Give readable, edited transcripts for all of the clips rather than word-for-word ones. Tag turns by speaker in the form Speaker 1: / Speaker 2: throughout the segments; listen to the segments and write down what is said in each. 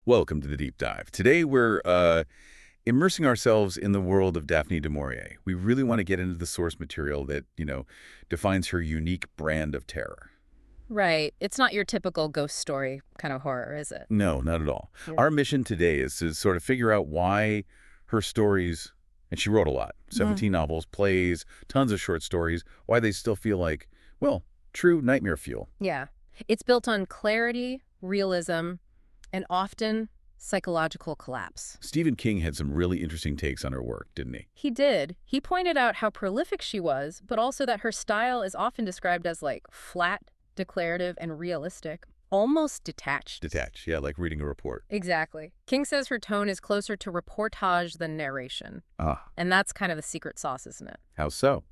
Speaker 1: Welcome to the Deep Dive. Today we're immersing ourselves in the world of Daphne du Maurier. We really want to get into the source material that, defines her unique brand of terror.
Speaker 2: Right. It's not your typical ghost story kind of horror, is it?
Speaker 1: No, not at all.
Speaker 2: Yeah.
Speaker 1: Our mission today is to sort of figure out why her stories, and she wrote a lot, 17 novels, plays, tons of short stories, why they still feel like, well, true nightmare fuel.
Speaker 2: Yeah. It's built on clarity, realism, and often psychological collapse.
Speaker 1: Stephen King had some really interesting takes on her work, didn't he?
Speaker 2: He did. He pointed out how prolific she was, but also that her style is often described as like flat, declarative, and realistic, almost detached.
Speaker 1: Detached, yeah, like reading a report.
Speaker 2: Exactly. King says her tone is closer to reportage than narration. And that's kind of the secret sauce, isn't it?
Speaker 1: How so?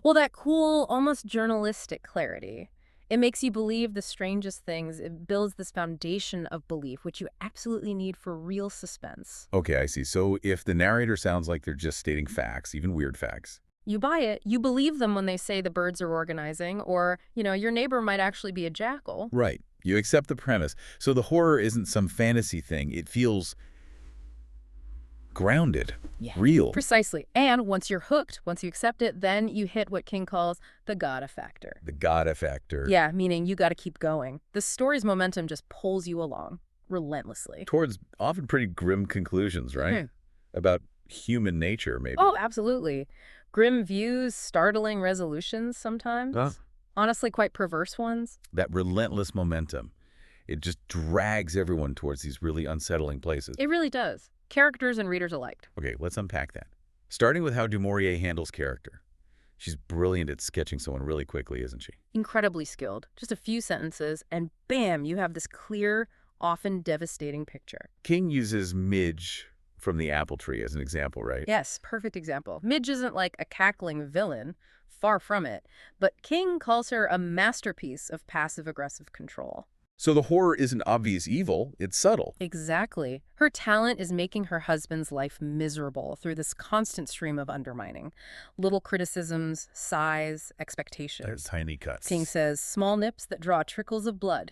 Speaker 2: Well, that cool, almost journalistic clarity. It makes you believe the strangest things. It builds this foundation of belief, which you absolutely need for real suspense.
Speaker 1: Okay, I see. So if the narrator sounds like they're just stating facts, even weird facts.
Speaker 2: You buy it. You believe them when they say the birds are organizing, or, your neighbor might actually be a jackal.
Speaker 1: Right. You accept the premise. So the horror isn't some fantasy thing. It feels grounded, real.
Speaker 2: Precisely. And once you're hooked, once you accept it, then you hit what King calls the gotta factor.
Speaker 1: The gotta factor.
Speaker 2: Yeah, meaning you got to keep going. The story's momentum just pulls you along relentlessly.
Speaker 1: Towards often pretty grim conclusions, right? About human nature, maybe.
Speaker 2: Oh, absolutely. Grim views, startling resolutions sometimes. Honestly, quite perverse ones.
Speaker 1: That relentless momentum. It just drags everyone towards these really unsettling places.
Speaker 2: It really does. Characters and readers alike.
Speaker 1: Okay, let's unpack that. Starting with how du Maurier handles character. She's brilliant at sketching someone really quickly, isn't she?
Speaker 2: Incredibly skilled. Just a few sentences, and bam, you have this clear, often devastating picture.
Speaker 1: King uses Midge from the apple tree as an example, right?
Speaker 2: Yes, perfect example. Midge isn't like a cackling villain, far from it, but King calls her a masterpiece of passive-aggressive control.
Speaker 1: So the horror isn't obvious evil, it's subtle.
Speaker 2: Exactly. Her talent is making her husband's life miserable through this constant stream of undermining. Little criticisms, sighs, expectations.
Speaker 1: There's tiny cuts.
Speaker 2: King says, small nips that draw trickles of blood.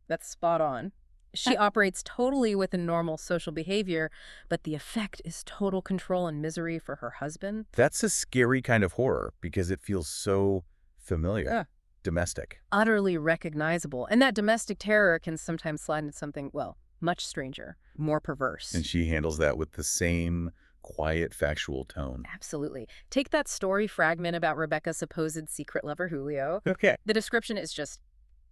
Speaker 2: That's spot on. She operates totally within normal social behavior, but the effect is total control and misery for her husband.
Speaker 1: That's a scary kind of horror because it feels so familiar. Domestic.
Speaker 2: Utterly recognizable. And that domestic terror can sometimes slide into something, well, much stranger, more perverse.
Speaker 1: And she handles that with the same quiet, factual tone.
Speaker 2: Absolutely. Take that story fragment about Rebecca's supposed secret lover, Julio.
Speaker 1: Okay.
Speaker 2: The description is just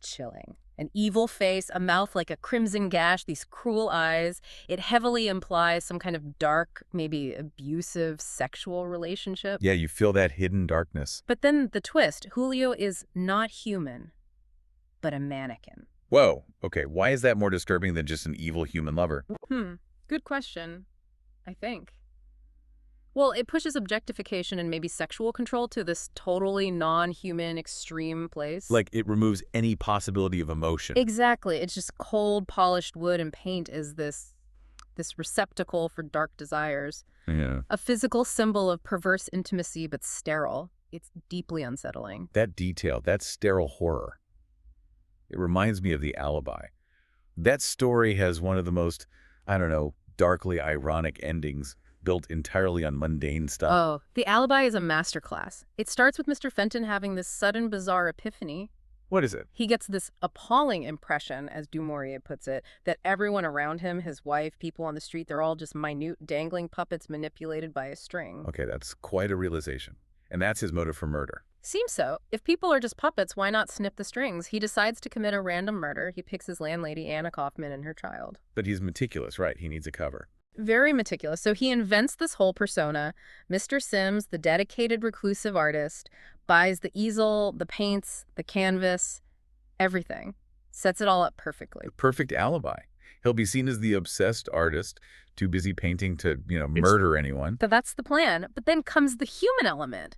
Speaker 2: chilling. An evil face, a mouth like a crimson gash, these cruel eyes. It heavily implies some kind of dark, maybe abusive sexual relationship.
Speaker 1: Yeah, you feel that hidden darkness.
Speaker 2: But then the twist, Julio is not human, but a mannequin.
Speaker 1: Whoa. Okay, why is that more disturbing than just an evil human lover?
Speaker 2: Good question, I think. Well, it pushes objectification and maybe sexual control to this totally non-human extreme place.
Speaker 1: Like it removes any possibility of emotion.
Speaker 2: Exactly. It's just cold, polished wood and paint is this receptacle for dark desires.
Speaker 1: Yeah.
Speaker 2: A physical symbol of perverse intimacy, but sterile. It's deeply unsettling.
Speaker 1: That detail, that sterile horror. It reminds me of the Alibi. That story has one of the most, darkly ironic endings built entirely on mundane stuff.
Speaker 2: Oh, The Alibi is a masterclass. It starts with Mr. Fenton having this sudden, bizarre epiphany.
Speaker 1: What is it?
Speaker 2: He gets this appalling impression, as du Maurier puts it, that everyone around him, his wife, people on the street, they're all just minute, dangling puppets manipulated by a string.
Speaker 1: Okay, that's quite a realization. And that's his motive for murder.
Speaker 2: Seems so. If people are just puppets, why not snip the strings? He decides to commit a random murder. He picks his landlady, Anna Kaufman, and her child.
Speaker 1: But he's meticulous, right? He needs a cover.
Speaker 2: Very meticulous. So he invents this whole persona. Mr. Sims, the dedicated reclusive artist, buys the easel, the paints, the canvas, everything. Sets it all up perfectly.
Speaker 1: The perfect alibi. He'll be seen as the obsessed artist, too busy painting to, murder anyone.
Speaker 2: So that's the plan. But then comes the human element.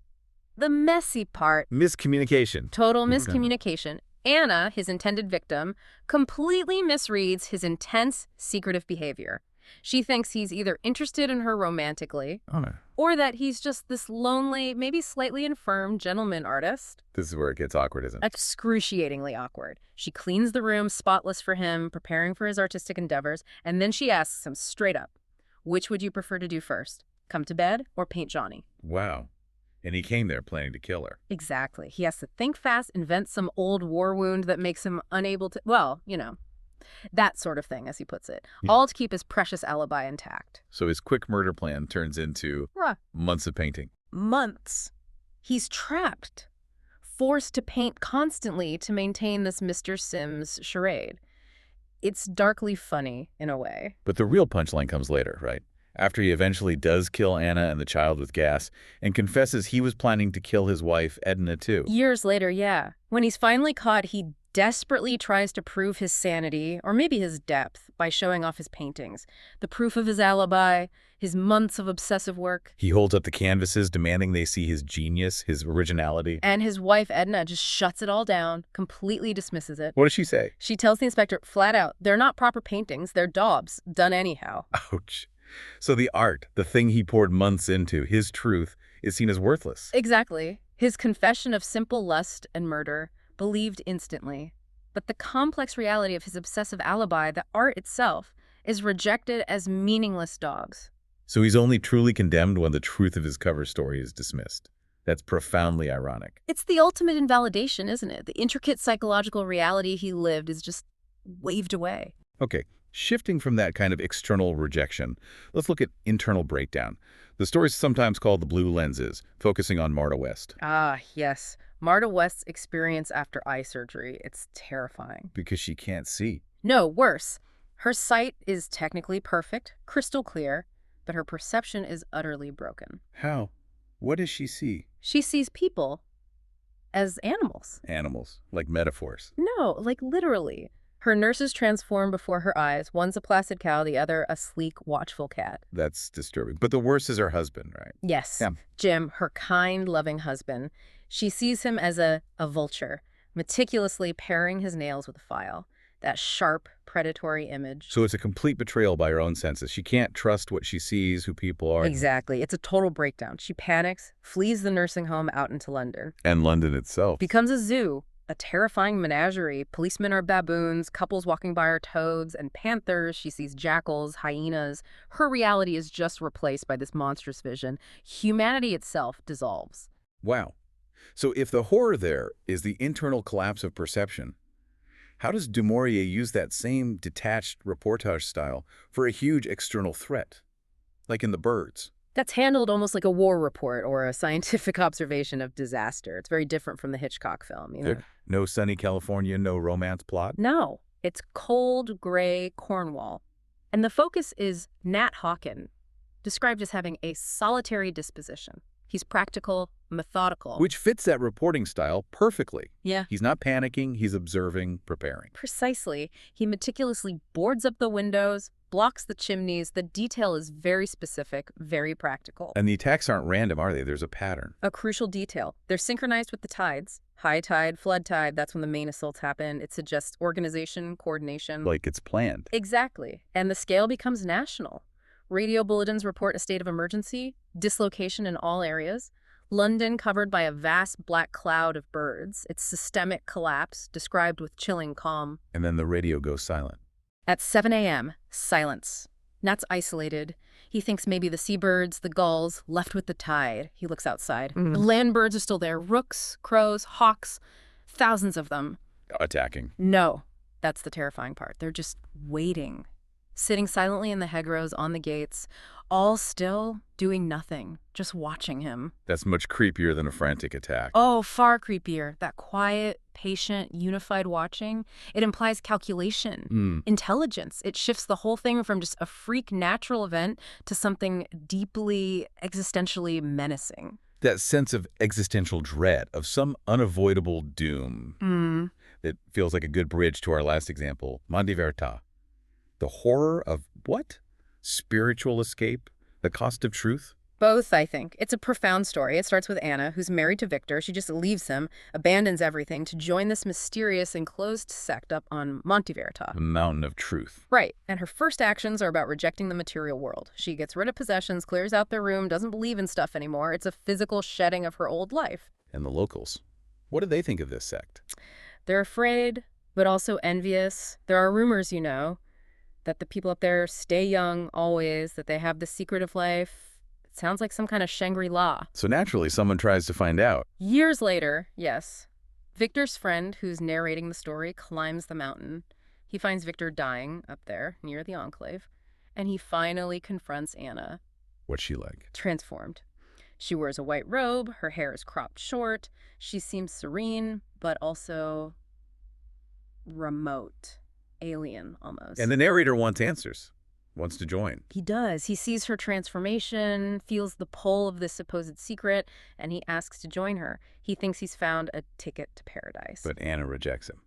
Speaker 2: The messy part.
Speaker 1: Miscommunication.
Speaker 2: Total miscommunication. Anna, his intended victim, completely misreads his intense, secretive behavior. She thinks he's either interested in her romantically,
Speaker 1: Oh, no.
Speaker 2: or that he's just this lonely, maybe slightly infirm gentleman artist.
Speaker 1: This is where it gets awkward, isn't it?
Speaker 2: Excruciatingly awkward. She cleans the room spotless for him, preparing for his artistic endeavors, and then she asks him straight up, which would you prefer to do first? Come to bed or paint Johnny?
Speaker 1: Wow. And he came there planning to kill her.
Speaker 2: Exactly. He has to think fast, invent some old war wound that makes him unable to, well, that sort of thing, as he puts it, all to keep his precious alibi intact.
Speaker 1: So his quick murder plan turns into months of painting.
Speaker 2: Months. He's trapped, forced to paint constantly to maintain this Mr. Sims charade. It's darkly funny, in a way.
Speaker 1: But the real punchline comes later, right? After he eventually does kill Anna and the child with gas and confesses he was planning to kill his wife, Edna, too.
Speaker 2: Years later, yeah. When he's finally caught, he desperately tries to prove his sanity, or maybe his depth, by showing off his paintings. The proof of his alibi, his months of obsessive work.
Speaker 1: He holds up the canvases, demanding they see his genius, his originality.
Speaker 2: And his wife, Edna, just shuts it all down, completely dismisses it.
Speaker 1: What does she say?
Speaker 2: She tells the inspector flat out, they're not proper paintings, they're daubs, done anyhow.
Speaker 1: Ouch. So the art, the thing he poured months into, his truth, is seen as worthless.
Speaker 2: Exactly. His confession of simple lust and murder, believed instantly. But the complex reality of his obsessive alibi, the art itself, is rejected as meaningless dogs.
Speaker 1: So he's only truly condemned when the truth of his cover story is dismissed. That's profoundly ironic.
Speaker 2: It's the ultimate invalidation, isn't it? The intricate psychological reality he lived is just waved away.
Speaker 1: Okay, shifting from that kind of external rejection, let's look at internal breakdown. The story's sometimes called The Blue Lenses, focusing on Marta West.
Speaker 2: Ah, yes. Marta West's experience after eye surgery. It's terrifying.
Speaker 1: Because she can't see.
Speaker 2: No, worse. Her sight is technically perfect, crystal clear, but her perception is utterly broken.
Speaker 1: How? What does she see?
Speaker 2: She sees people as animals.
Speaker 1: Animals, like metaphors.
Speaker 2: No, like literally. Her nurses transform before her eyes. One's a placid cow, the other a sleek, watchful cat.
Speaker 1: That's disturbing. But the worst is her husband, right?
Speaker 2: Yes.
Speaker 1: Yeah.
Speaker 2: Jim, her kind, loving husband. She sees him as a vulture, meticulously paring his nails with a file. That sharp, predatory image.
Speaker 1: So it's a complete betrayal by her own senses. She can't trust what she sees, who people are.
Speaker 2: Exactly. It's a total breakdown. She panics, flees the nursing home out into London.
Speaker 1: And London itself.
Speaker 2: Becomes a zoo. A terrifying menagerie. Policemen are baboons, couples walking by are toads, and panthers. She sees jackals, hyenas. Her reality is just replaced by this monstrous vision. Humanity itself dissolves.
Speaker 1: Wow. So if the horror there is the internal collapse of perception, how does du Maurier use that same detached reportage style for a huge external threat, like in The Birds?
Speaker 2: That's handled almost like a war report or a scientific observation of disaster. It's very different from the Hitchcock film,
Speaker 1: No sunny California, no romance plot?
Speaker 2: No, it's cold, gray Cornwall. And the focus is Nat Hawken, described as having a solitary disposition. He's practical, methodical.
Speaker 1: Which fits that reporting style perfectly.
Speaker 2: Yeah.
Speaker 1: He's not panicking, he's observing, preparing.
Speaker 2: Precisely. He meticulously boards up the windows, blocks the chimneys. The detail is very specific, very practical.
Speaker 1: And the attacks aren't random, are they? There's a pattern.
Speaker 2: A crucial detail. They're synchronized with the tides. High tide, flood tide, that's when the main assaults happen. It suggests organization, coordination.
Speaker 1: Like it's planned.
Speaker 2: Exactly. And the scale becomes national. Radio bulletins report a state of emergency, dislocation in all areas. London covered by a vast black cloud of birds. Its systemic collapse, described with chilling calm.
Speaker 1: And then the radio goes silent.
Speaker 2: At 7 a.m., silence. Nat's isolated. He thinks maybe the seabirds, the gulls, left with the tide. He looks outside. The land birds are still there. Rooks, crows, hawks, thousands of them.
Speaker 1: Attacking.
Speaker 2: No, that's the terrifying part. They're just waiting. Sitting silently in the hedgerows on the gates, all still, doing nothing, just watching him.
Speaker 1: That's much creepier than a frantic attack.
Speaker 2: Oh, far creepier. That quiet, patient, unified watching, it implies calculation, intelligence. It shifts the whole thing from just a freak natural event to something deeply, existentially menacing.
Speaker 1: That sense of existential dread, of some unavoidable doom. It feels like a good bridge to our last example, Monte Verità. The horror of what? Spiritual escape? The cost of truth?
Speaker 2: Both, I think. It's a profound story. It starts with Anna, who's married to Victor. She just leaves him, abandons everything to join this mysterious enclosed sect up on Monte Verità.
Speaker 1: The mountain of truth.
Speaker 2: Right, and her first actions are about rejecting the material world. She gets rid of possessions, clears out their room, doesn't believe in stuff anymore. It's a physical shedding of her old life.
Speaker 1: And the locals. What do they think of this sect?
Speaker 2: They're afraid, but also envious. There are rumors, that the people up there stay young always, that they have the secret of life. It sounds like some kind of Shangri-La.
Speaker 1: So naturally, someone tries to find out.
Speaker 2: Years later, yes, Victor's friend, who's narrating the story, climbs the mountain. He finds Victor dying up there near the enclave, and he finally confronts Anna.
Speaker 1: What's she like?
Speaker 2: Transformed. She wears a white robe, her hair is cropped short, she seems serene, but also remote, alien almost.
Speaker 1: And the narrator wants answers, wants to join.
Speaker 2: He does. He sees her transformation, feels the pull of this supposed secret, and he asks to join her. He thinks he's found a ticket to paradise.
Speaker 1: But Anna rejects him.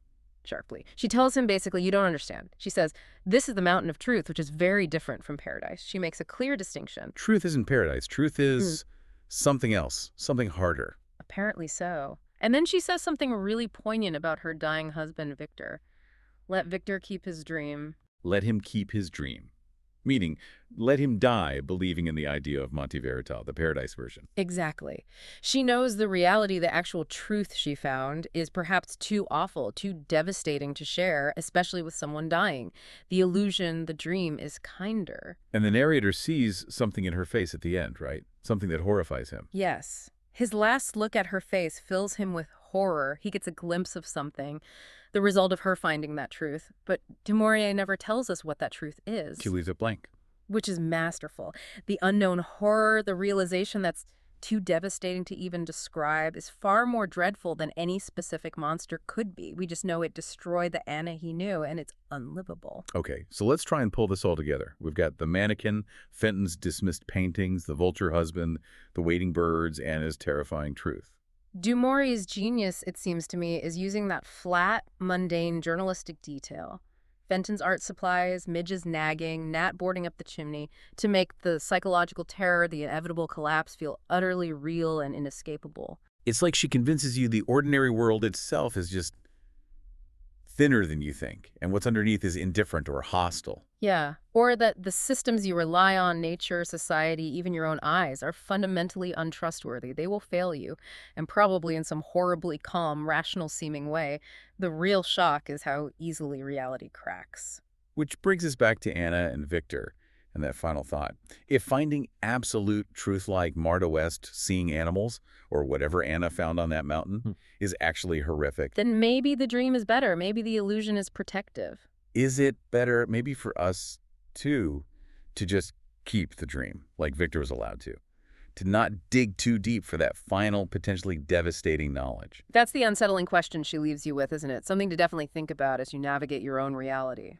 Speaker 2: Sharply. She tells him basically, you don't understand. She says, this is the mountain of truth, which is very different from paradise. She makes a clear distinction.
Speaker 1: Truth isn't paradise. Truth is something else, something harder.
Speaker 2: Apparently so. And then she says something really poignant about her dying husband, Victor. Let Victor keep his dream.
Speaker 1: Let him keep his dream. Meaning, let him die believing in the idea of Monte Verità, the paradise version.
Speaker 2: Exactly. She knows the reality, the actual truth she found, is perhaps too awful, too devastating to share, especially with someone dying. The illusion, the dream, is kinder.
Speaker 1: And the narrator sees something in her face at the end, right? Something that horrifies him.
Speaker 2: Yes. His last look at her face fills him with horror. He gets a glimpse of something, the result of her finding that truth. But du Maurier never tells us what that truth is.
Speaker 1: She leaves it blank.
Speaker 2: Which is masterful. The unknown horror, the realization that's too devastating to even describe, is far more dreadful than any specific monster could be. We just know it destroyed the Anna he knew, and it's unlivable.
Speaker 1: Okay, so let's try and pull this all together. We've got the mannequin, Fenton's dismissed paintings, the vulture husband, the waiting birds, Anna's terrifying truth.
Speaker 2: Du Maurier's genius, it seems to me, is using that flat, mundane journalistic detail. Fenton's art supplies, Midge's nagging, Nat boarding up the chimney, to make the psychological terror, the inevitable collapse, feel utterly real and inescapable.
Speaker 1: It's like she convinces you the ordinary world itself is just thinner than you think, and what's underneath is indifferent or hostile.
Speaker 2: Yeah, or that the systems you rely on, nature, society, even your own eyes, are fundamentally untrustworthy. They will fail you, and probably in some horribly calm, rational-seeming way. The real shock is how easily reality cracks.
Speaker 1: Which brings us back to Anna and Victor and that final thought. If finding absolute truth like Marta West seeing animals, or whatever Anna found on that mountain, is actually horrific,
Speaker 2: then maybe the dream is better. Maybe the illusion is protective.
Speaker 1: is it better, maybe for us, too, to just keep the dream, like Victor was allowed to not dig too deep for that final, potentially devastating knowledge?
Speaker 2: That's the unsettling question she leaves you with, isn't it? Something to definitely think about as you navigate your own reality.